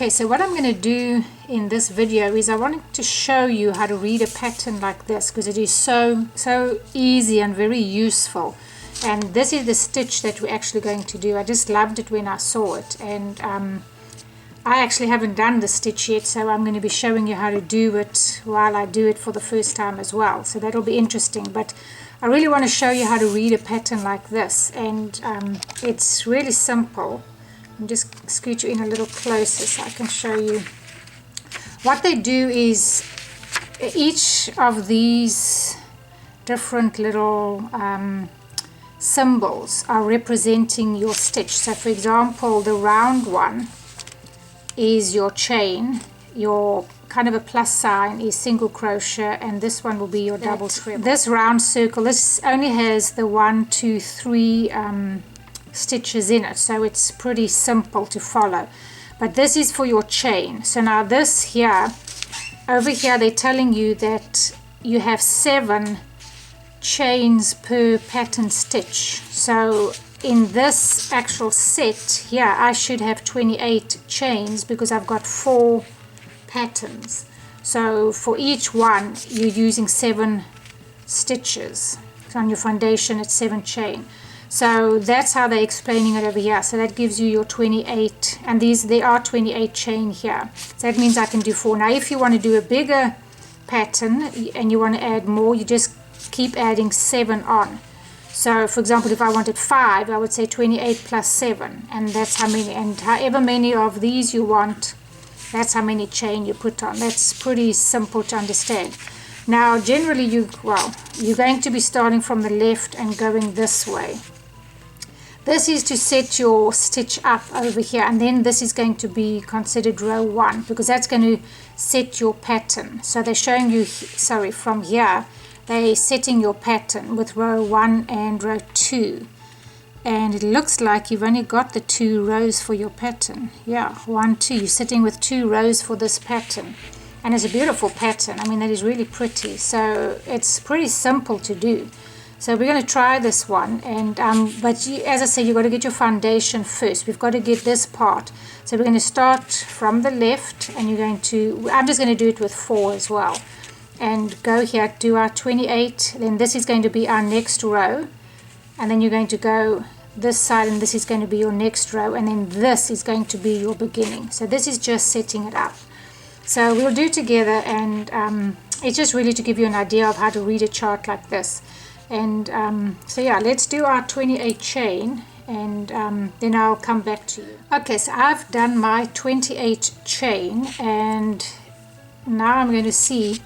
Okay, so what I'm going to do in this video is I wanted to show you how to read a pattern like this, because it is so easy and very useful. And this is the stitch that we're actually going to do. I just loved it when I saw it, and I actually haven't done the stitch yet, so I'm going to be showing you how to do it while I do it for the first time as well. So that'll be interesting, but I really want to show you how to read a pattern like this, and it's really simple. I'm just scoot you in a little closer so I can show you. What they do is each of these different little symbols are representing your stitch. So for example, the round one is your chain, your kind of a plus sign is single crochet, and this one will be your double treble. This round circle, this only has the 1, 2, 3 stitches in it, so it's pretty simple to follow. But this is for your chain. So now this here, over here, they're telling you that you have 7 chains per pattern stitch. So in this actual set here, I should have 28 chains because I've got 4 patterns. So for each one, you're using 7 stitches. So on your foundation, it's 7 chain. So that's how they're explaining it over here. So that gives you your 28, and there are 28 chain here. So that means I can do 4. Now if you want to do a bigger pattern and you want to add more, you just keep adding 7 on. So for example, if I wanted 5, I would say 28 plus 7, and that's how many. And however many of these you want, that's how many chain you put on. That's pretty simple to understand. Now generally you're going to be starting from the left and going this way. This is to set your stitch up over here, and then this is going to be considered row 1 because that's going to set your pattern. So they're showing you, from here they're setting your pattern with row 1 and row 2, and it looks like you've only got the 2 rows for your pattern. Yeah, 1, 2, you're sitting with 2 rows for this pattern, and it's a beautiful pattern. I mean, that is really pretty. So it's pretty simple to do. So we're going to try this one, and but as I say, you've got to get your foundation first. We've got to get this part. So we're going to start from the left, and you're going to, I'm just going to do it with 4 as well, and go here, do our 28. Then this is going to be our next row, and then you're going to go this side, and this is going to be your next row, and then this is going to be your beginning. So this is just setting it up. So we'll do together, and it's just really to give you an idea of how to read a chart like this. And so yeah, let's do our 28 chain, and then I'll come back to you. Okay, so I've done my 28 chain, and now I'm going to see,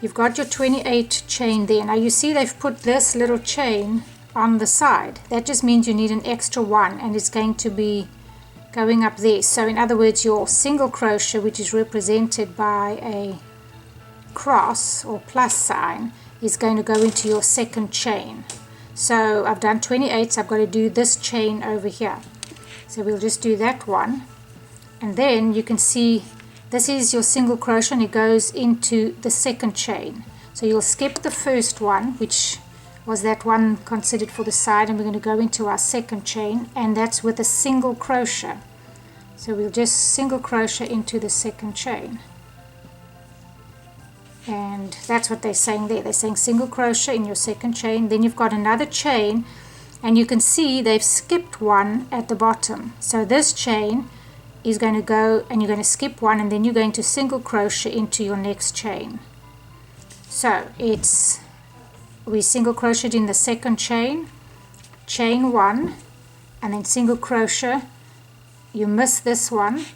you've got your 28 chain there. Now you see they've put this little chain on the side. That just means you need an extra 1, and it's going to be going up there. So in other words, your single crochet, which is represented by a cross or plus sign, is going to go into your second chain. So I've done 28, so I've got to do this chain over here. So we'll just do that one, and then you can see this is your single crochet, and it goes into the second chain. So you'll skip the first one, which was that one considered for the side, and we're going to go into our second chain, and that's with a single crochet. So we'll just single crochet into the second chain. And that's what they're saying there. They're saying single crochet in your second chain, then you've got another chain, and you can see they've skipped 1 at the bottom. So this chain is going to go, and you're going to skip 1, and then you're going to single crochet into your next chain. So we single crocheted in the second chain, chain 1, and then single crochet. You miss this one,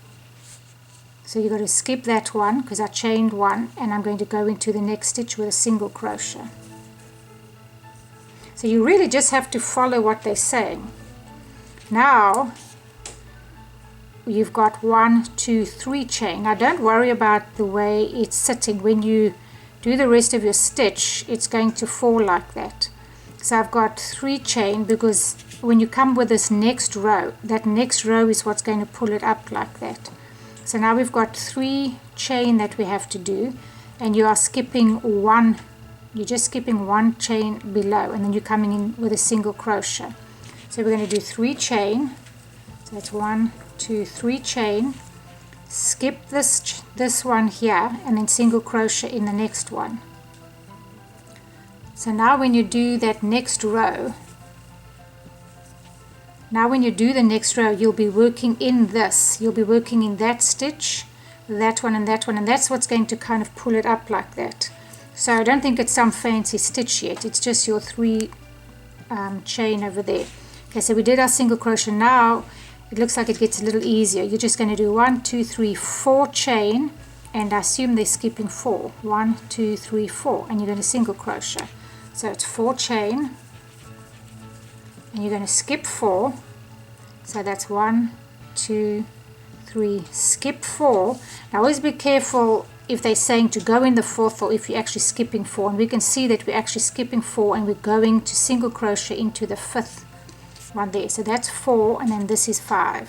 so you've got to skip that one because I chained 1, and I'm going to go into the next stitch with a single crochet. So you really just have to follow what they're saying. Now you've got 1, 2, 3 chain. Now don't worry about the way it's sitting. When you do the rest of your stitch, it's going to fall like that. So I've got 3 chain because when you come with this next row, that next row is what's going to pull it up like that. So now we've got 3 chain that we have to do, and you are skipping 1. You're just skipping 1 chain below, and then you're coming in with a single crochet. So we're going to do 3 chain. So that's 1, 2, 3 chain. skip this one here, and then single crochet in the next one. So now when you do that next row, you'll be working in this. You'll be working in that stitch, that one, and that one, and that's what's going to kind of pull it up like that. So I don't think it's some fancy stitch yet. It's just your 3 chain over there. Okay, so we did our single crochet. Now it looks like it gets a little easier. You're just going to do 1, 2, 3, 4 chain, and I assume they're skipping 4. 1, 2, 3, 4, and you're going to single crochet. So it's 4 chain, and you're going to skip 4. So that's 1, 2, 3, skip 4. Now always be careful if they're saying to go in the 4th or if you're actually skipping 4, and we can see that we're actually skipping 4 and we're going to single crochet into the 5th one there. So that's 4, and then this is 5.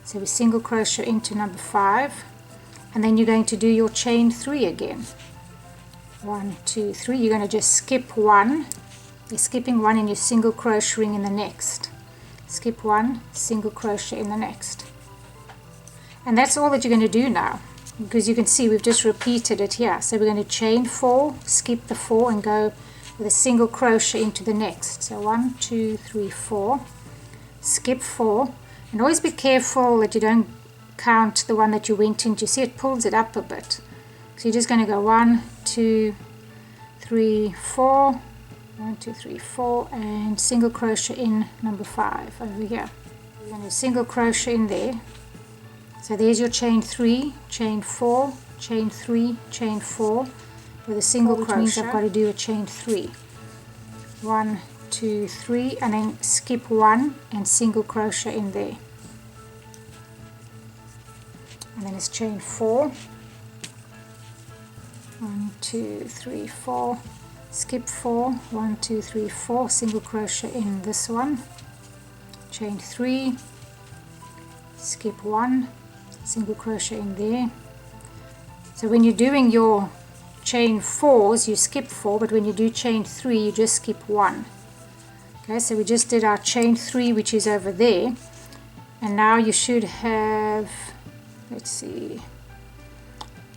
So we single crochet into number 5, and then you're going to do your chain 3 again. 1, 2, 3. You're going to just skip 1. You're skipping 1 and you're single crocheting in the next. Skip 1, single crochet in the next. And that's all that you're going to do now, because you can see we've just repeated it here. So we're going to chain 4, skip the 4, and go with a single crochet into the next. So 1, 2, 3, 4, skip 4, and always be careful that you don't count the one that you went into. See, it pulls it up a bit. So you're just going to go 1, 2, 3, 4, 1, 2, 3, 4, and single crochet in number 5 over here. You're going to single crochet in there. So there's your chain 3, chain 4, chain 3, chain 4 with a single crochet. Which means I've got to do a chain 3. 1, 2, 3, and then skip 1 and single crochet in there. And then it's chain 4. 1, 2, 3, 4, skip 4, 1, 2, 3, 4, single crochet in this one, chain 3, skip 1, single crochet in there. So when you're doing your chain 4s, you skip 4, but when you do chain 3, you just skip 1. Okay, so we just did our chain 3, which is over there, and now you should have, let's see,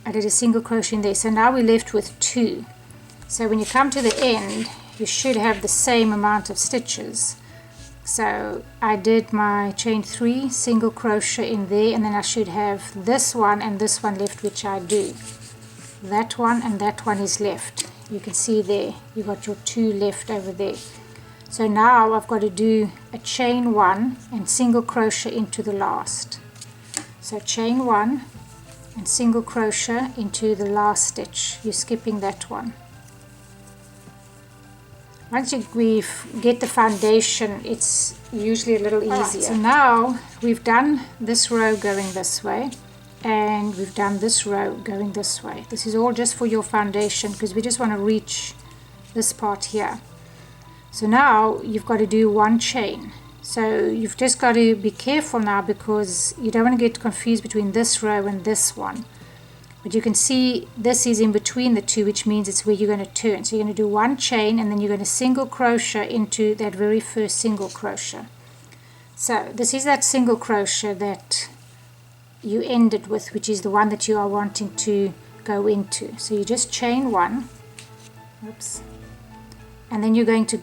I did a single crochet in there, so now we're left with 2. So when you come to the end, you should have the same amount of stitches. So I did my chain 3, single crochet in there, and then I should have this one and this one left, which I do. That one and that one is left. You can see there, you got your 2 left over there. So now I've got to do a chain 1 and single crochet into the last. So chain 1 and single crochet into the last stitch. You're skipping that one. Once we get the foundation, it's usually a little easier. Right, so now we've done this row going this way, and we've done this row going this way. This is all just for your foundation, because we just want to reach this part here. So now you've got to do 1 chain. So you've just got to be careful now, because you don't want to get confused between this row and this one. But you can see this is in between the 2, which means it's where you're going to turn. So you're going to do 1 chain, and then you're going to single crochet into that very first single crochet. So this is that single crochet that you ended with, which is the one that you are wanting to go into. So you just chain 1, oops, and then you're going to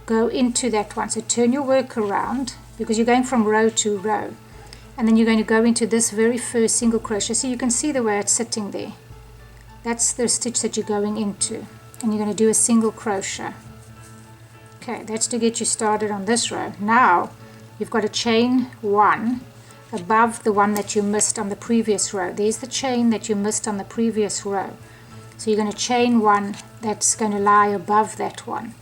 go into that one. So turn your work around, because you're going from row to row, and then you're going to go into this very first single crochet. So you can see the way it's sitting there. That's the stitch that you're going into, and you're going to do a single crochet. Okay, that's to get you started on this row. Now you've got to chain 1 above the one that you missed on the previous row. There's the chain that you missed on the previous row. So you're going to chain 1 that's going to lie above that one.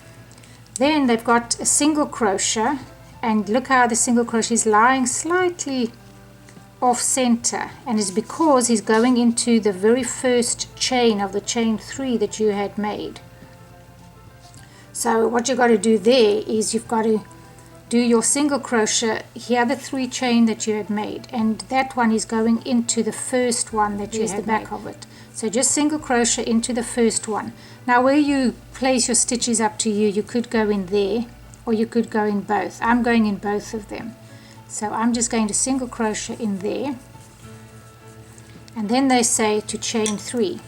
Then they've got a single crochet, and look how the single crochet is lying slightly off center, and it's because he's going into the very first chain of the chain 3 that you had made. So what you've got to do there is you've got to do your single crochet here, the 3 chain that you had made, and that one is going into the first one that you had the back of it. So just single crochet into the first one. Now where you place your stitches, up to you. You could go in there, or you could go in both. I'm going in both of them. So I'm just going to single crochet in there, and then they say to chain 3.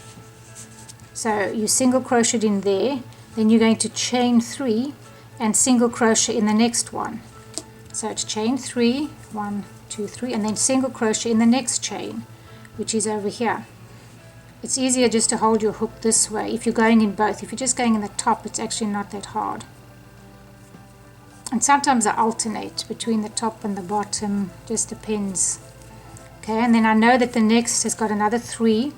So you single crochet in there, then you're going to chain 3 and single crochet in the next one. So it's chain 3, 1, 2, 3, and then single crochet in the next chain, which is over here. It's easier just to hold your hook this way if you're going in both. If you're just going in the top, it's actually not that hard. And sometimes I alternate between the top and the bottom, just depends. Okay, and then I know that the next has got another 3.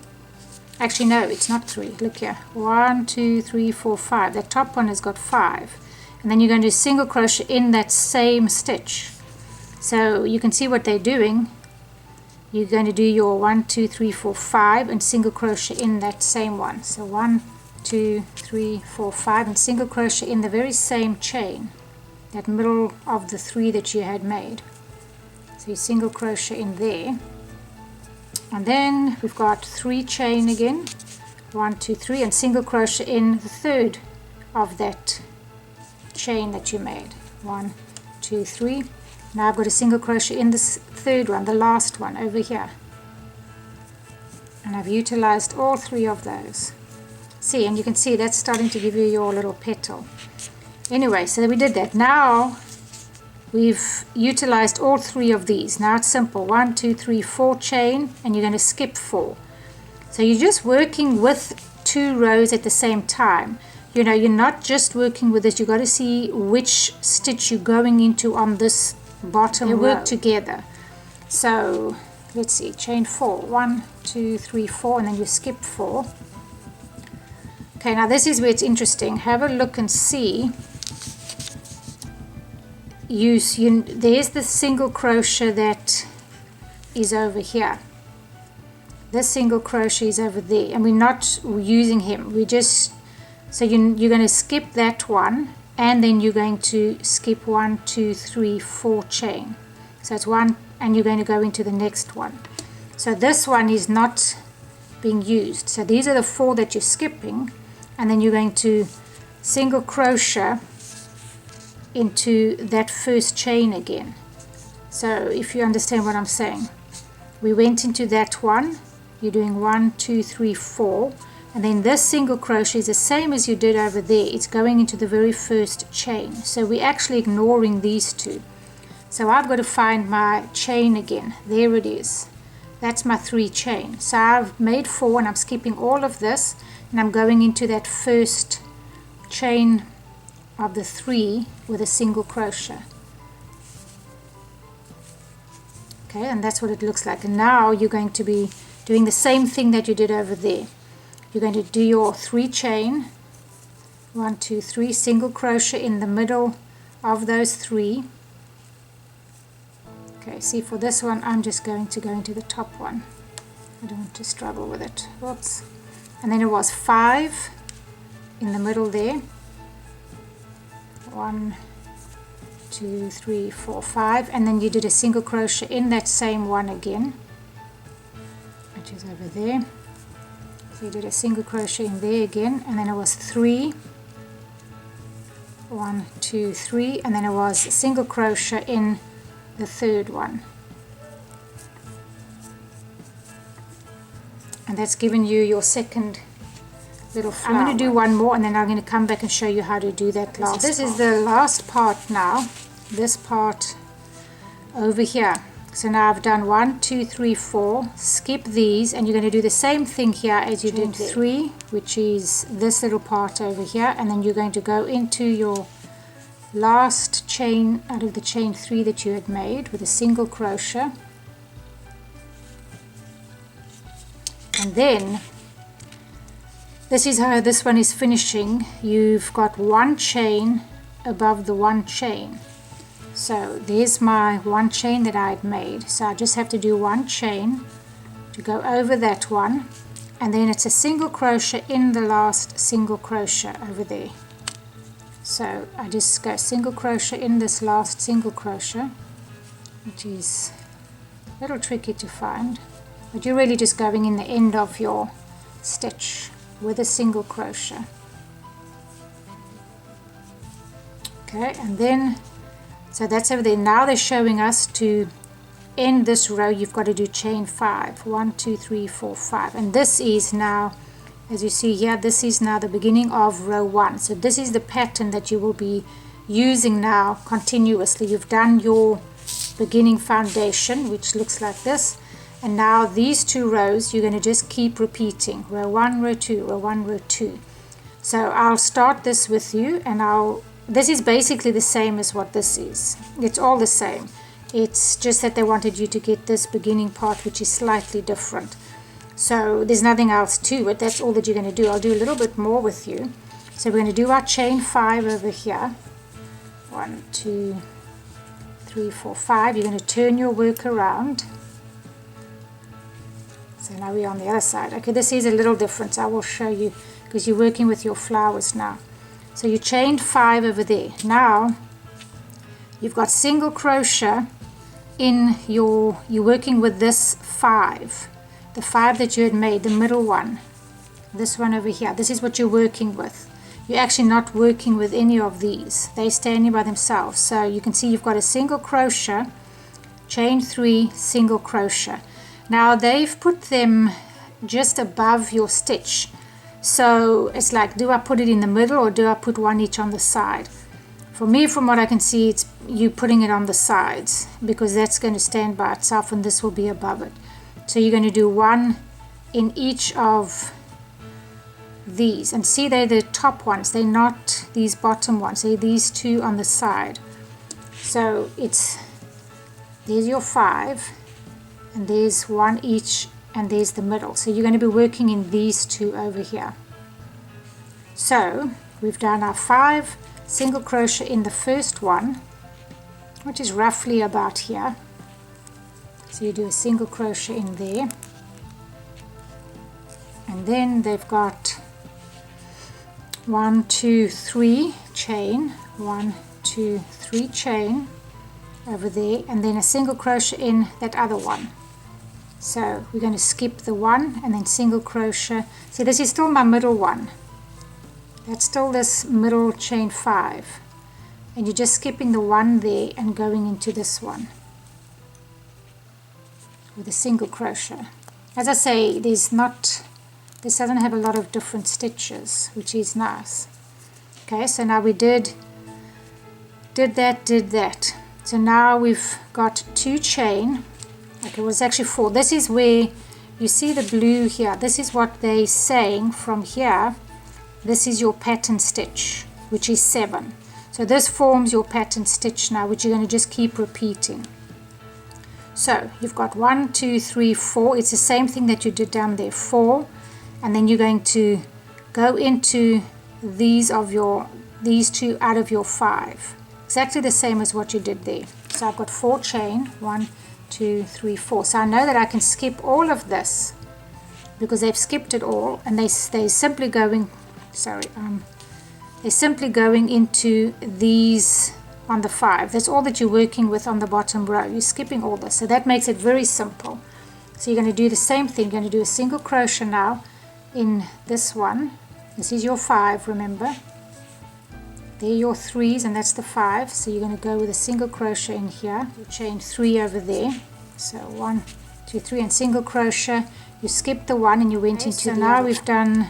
Actually no, it's not 3, look here, 1, 2, 3, 4, 5. That top one has got 5, and then you're going to single crochet in that same stitch. So you can see what they're doing. You're going to do your 1, 2, 3, 4, 5 and single crochet in that same one. So 1, 2, 3, 4, 5 and single crochet in the very same chain, that middle of the 3 that you had made. So you single crochet in there, and then we've got 3 chain again, 1, 2, 3, and single crochet in the third of that chain that you made. 1, 2, 3. Now I've got a single crochet in this third one, the last one over here, and I've utilized all 3 of those. See, and you can see that's starting to give you your little petal. Anyway, so we did that. Now we've utilized all 3 of these. Now it's simple. 1, 2, 3, 4 chain, and you're going to skip 4. So you're just working with 2 rows at the same time. You know, you're not just working with this. You've got to see which stitch you're going into on this bottom row. They work together. So let's see, chain 4. 1, 2, 3, 4, and then you skip 4. Okay, now this is where it's interesting. Have a look and see. There's the single crochet that is over here. This single crochet is over there, and we're not using him. We just, so you're going to skip that one, and then you're going to skip 1, 2, 3, 4 chain. So it's 1, and you're going to go into the next one. So this one is not being used. So these are the 4 that you're skipping, and then you're going to single crochet into that first chain again. So if you understand what I'm saying, we went into that one, you're doing 1, 2, 3, 4, and then this single crochet is the same as you did over there. It's going into the very first chain. So we're actually ignoring these 2. So I've got to find my chain again. There it is. That's my 3 chain. So I've made 4, and I'm skipping all of this, and I'm going into that first chain of the 3 with a single crochet. Okay, and that's what it looks like. And now you're going to be doing the same thing that you did over there. You're going to do your 3 chain, 1, 2, 3, single crochet in the middle of those 3. Okay, see, for this one I'm just going to go into the top one. I don't want to struggle with it. Whoops. And then it was 5 in the middle there. 1, 2, 3, 4, 5, and then you did a single crochet in that same one again, which is over there. So you did a single crochet in there again, and then it was 3, 1, 2, 3, and then it was a single crochet in the third one, and that's given you your second little flower. I'm going to do one more, and then I'm going to come back and show you how to do that last part. This is the last part now, this part over here. So now I've done 1, 2, 3, 4, skip these, and you're going to do the same thing here as you did 3, which is this little part over here, and then you're going to go into your last chain out of the chain 3 that you had made with a single crochet, and then this is how this one is finishing. You've got 1 chain above the 1 chain. So there's my 1 chain that I had made. So I just have to do 1 chain to go over that one, and then it's a single crochet in the last single crochet over there. So I just go single crochet in this last single crochet, which is a little tricky to find, but you're really just going in the end of your stitch with a single crochet. Okay, and then so that's over there. Now they're showing us to end this row, you've got to do chain 5. 1, 2, 3, 4, 5. And this is now, as you see here, this is now the beginning of row 1. So this is the pattern that you will be using now continuously. You've done your beginning foundation, which looks like this. And now these 2 rows, you're going to just keep repeating. Row 1, row 2, row 1, row 2. So I'll start this with you, and this is basically the same as what this is. It's all the same. It's just that they wanted you to get this beginning part, which is slightly different. So there's nothing else to it. That's all that you're going to do. I'll do a little bit more with you. So we're going to do our chain 5 over here. 1, 2, 3, 4, 5. You're going to turn your work around. So now we're on the other side. Okay, this is a little different. I will show you because you're working with your flowers now. So you chained 5 over there. Now you've got single crochet in you're working with this 5. The 5 that you had made, the middle one. This one over here. This is what you're working with. You're actually not working with any of these. They're standing by themselves. So you can see you've got a single crochet, chain 3, single crochet. Now they've put them just above your stitch. So it's like, do I put it in the middle or do I put one each on the side? For me, from what I can see, it's you putting it on the sides because that's going to stand by itself and this will be above it. So you're going to do one in each of these. And see, they're the top ones. They're not these bottom ones. They're these 2 on the side. So there's your 5. And there's 1 each, and there's the middle. So you're going to be working in these 2 over here. So we've done our 5 single crochet in the first one, which is roughly about here. So you do a single crochet in there, and then they've got 1, 2, 3 chain, 1, 2, 3 chain over there, and then a single crochet in that other one. So we're going to skip the 1 and then single crochet. See, this is still my middle one. That's still this middle chain 5. And you're just skipping the 1 there and going into this one with a single crochet. As I say, this doesn't have a lot of different stitches, which is nice. Okay, so now we did that. So now we've got 2 chain. Okay, well, it's actually 4. This is where you see the blue here. This is what they're saying from here. This is your pattern stitch, which is 7. So this forms your pattern stitch now, which you're going to just keep repeating. So you've got 1, 2, 3, 4. It's the same thing that you did down there, 4. And then you're going to go into these 2 out of your 5. Exactly the same as what you did there. So I've got 4 chain, 1, 2, 3, 4. So I know that I can skip all of this because they've skipped it all, and they're simply going, they're simply going into these on the 5. That's all that you're working with on the bottom row. You're skipping all this, so that makes it very simple. So you're going to do the same thing. You're going to do a single crochet now in this one. This is your 5, remember. They're your 3s, and that's the 5. So you're going to go with a single crochet in here. You chain 3 over there. So 1, 2, 3, and single crochet. You skipped the 1 and you went into the now other. We've done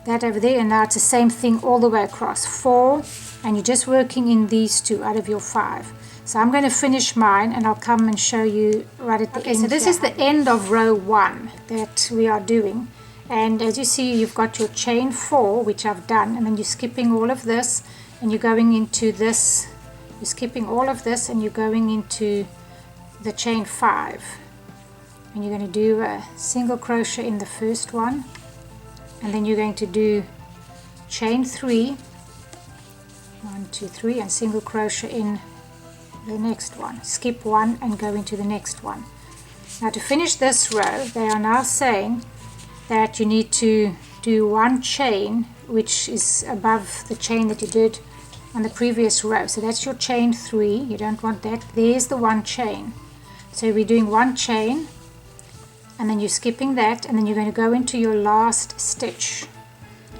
that over there, and now it's the same thing all the way across. 4, and you're just working in these 2 out of your 5. So I'm going to finish mine, and I'll come and show you right at the end. So this is the end of row 1 that we are doing. And as you see, you've got your chain 4, which I've done, and then you're skipping all of this, and you're going into this. You're skipping all of this, and you're going into the chain 5. And you're going to do a single crochet in the first one, and then you're going to do chain 3, 1, 2, 3, and single crochet in the next one. Skip 1 and go into the next one. Now to finish this row, they are now saying that you need to do 1 chain, which is above the chain that you did on the previous row. So that's your chain 3. You don't want that. There's the 1 chain. So we're doing 1 chain, and then you're skipping that, and then you're going to go into your last stitch.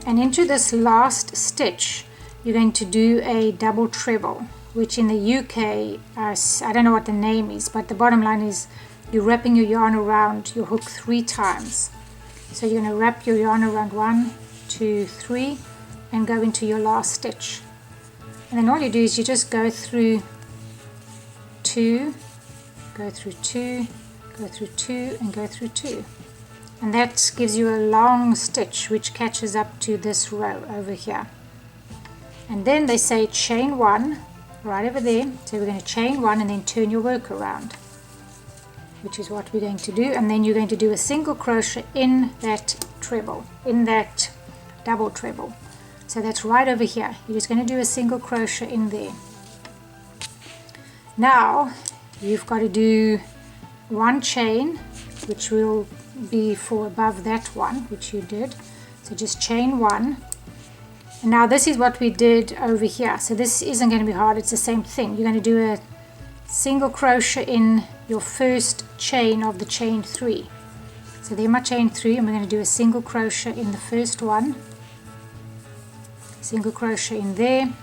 And into this last stitch, you're going to do a double treble. which in the UK, I don't know what the name is, but the bottom line is you're wrapping your yarn around your hook 3 times. So you're going to wrap your yarn around 1, 2, 3 and go into your last stitch. And then all you do is you just go through 2, go through 2, go through 2 and go through 2. And that gives you a long stitch which catches up to this row over here. And then they say chain 1 right over there. So we're going to chain 1 and then turn your work around, which is what we're going to do. And then you're going to do a single crochet in that treble, in that double treble. So that's right over here. You're just going to do a single crochet in there. Now you've got to do 1 chain, which will be for above that one, which you did. So just chain 1. And now this is what we did over here. So this isn't going to be hard. It's the same thing. You're going to do a single crochet in your first chain of the chain 3. So there my chain 3, and we're going to do a single crochet in the first one, single crochet in there,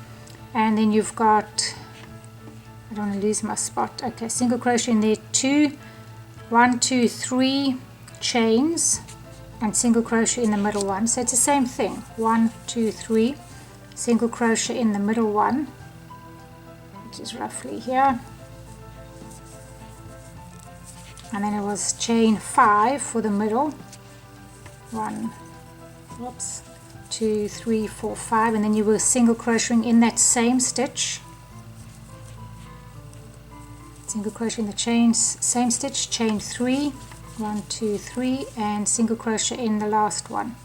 and then you've got, I don't want to lose my spot, okay, single crochet in there, 2, 1, 2, 3 chains and single crochet in the middle one. So it's the same thing, 1, 2, 3 single crochet in the middle one, which is roughly here, and then it was chain 5 for the middle, 1, whoops, 2, 3, 4, 5, and then you were single crocheting in that same stitch, single crochet in the same stitch, chain 3, 1, 2, 3, and single crochet in the last one.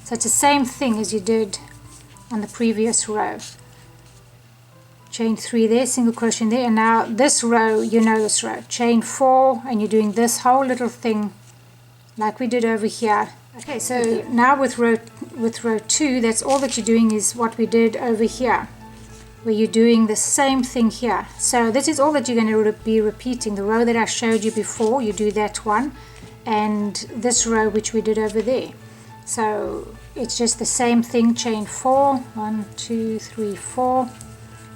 So it's the same thing as you did on the previous row. Chain 3 there, single crochet in there, and now this row, you know this row, chain 4, and you're doing this whole little thing like we did over here. Okay, so now with row 2, that's all that you're doing is what we did over here, where you're doing the same thing here. So this is all that you're going to be repeating. The row that I showed you before, you do that one, and this row which we did over there. So it's just the same thing, chain 4, 1, 2, 3, 4,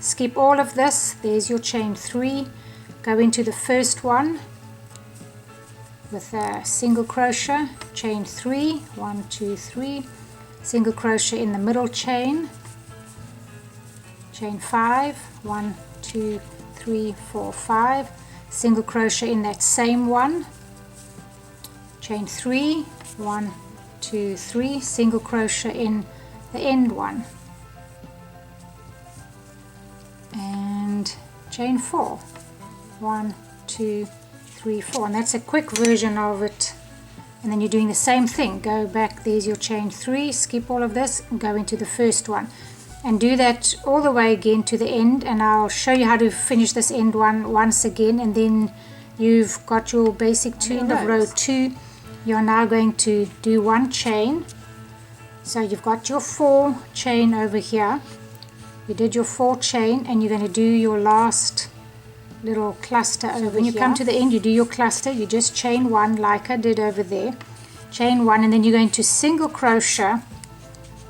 skip all of this, there's your chain 3, go into the first one with a single crochet, chain 3, 1, 2, 3, single crochet in the middle chain, chain 5, 1, 2, 3, 4, 5, single crochet in that same one, chain 3, 1, 2, 3, single crochet in the end one, and chain 4, 1, 2, 3, 4, and that's a quick version of it. And then you're doing the same thing, go back, there's your chain 3, skip all of this and go into the first one, and do that all the way again to the end, and I'll show you how to finish this end one once again, and then you've got your basic 2 end of row 2. You're now going to do 1 chain, so you've got your 4 chain over here, you did your 4 chain, and you're going to do your last little cluster over here. When you come to the end, you do your cluster, you just chain 1 like I did over there, chain 1, and then you're going to single crochet,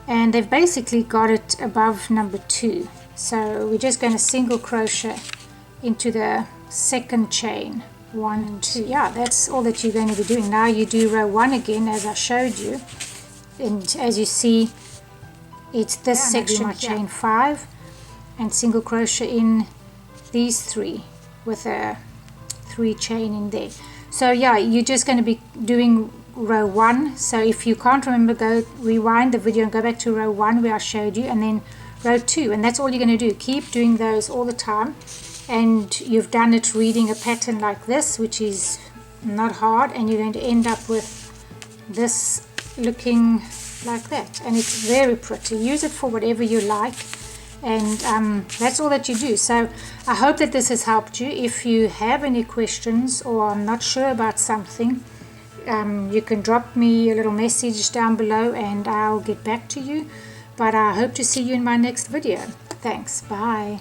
and they've basically got it above number 2, so we're just going to single crochet into the second chain, 1 and 2. Yeah, that's all that you're going to be doing. Now you do row 1 again as I showed you, and as you see it's this section, chain 5 and single crochet in these 3 with a 3 chain in there. So yeah, you're just going to be doing row 1. So if you can't remember, go rewind the video and go back to row 1 where I showed you, and then row 2, and that's all you're going to do. Keep doing those all the time, and you've done it reading a pattern like this, which is not hard, and you're going to end up with this looking like that, and it's very pretty. Use it for whatever you like, and that's all that you do. So I hope that this has helped you. If you have any questions or are not sure about something, you can drop me a little message down below and I'll get back to you. But I hope to see you in my next video. Thanks. Bye.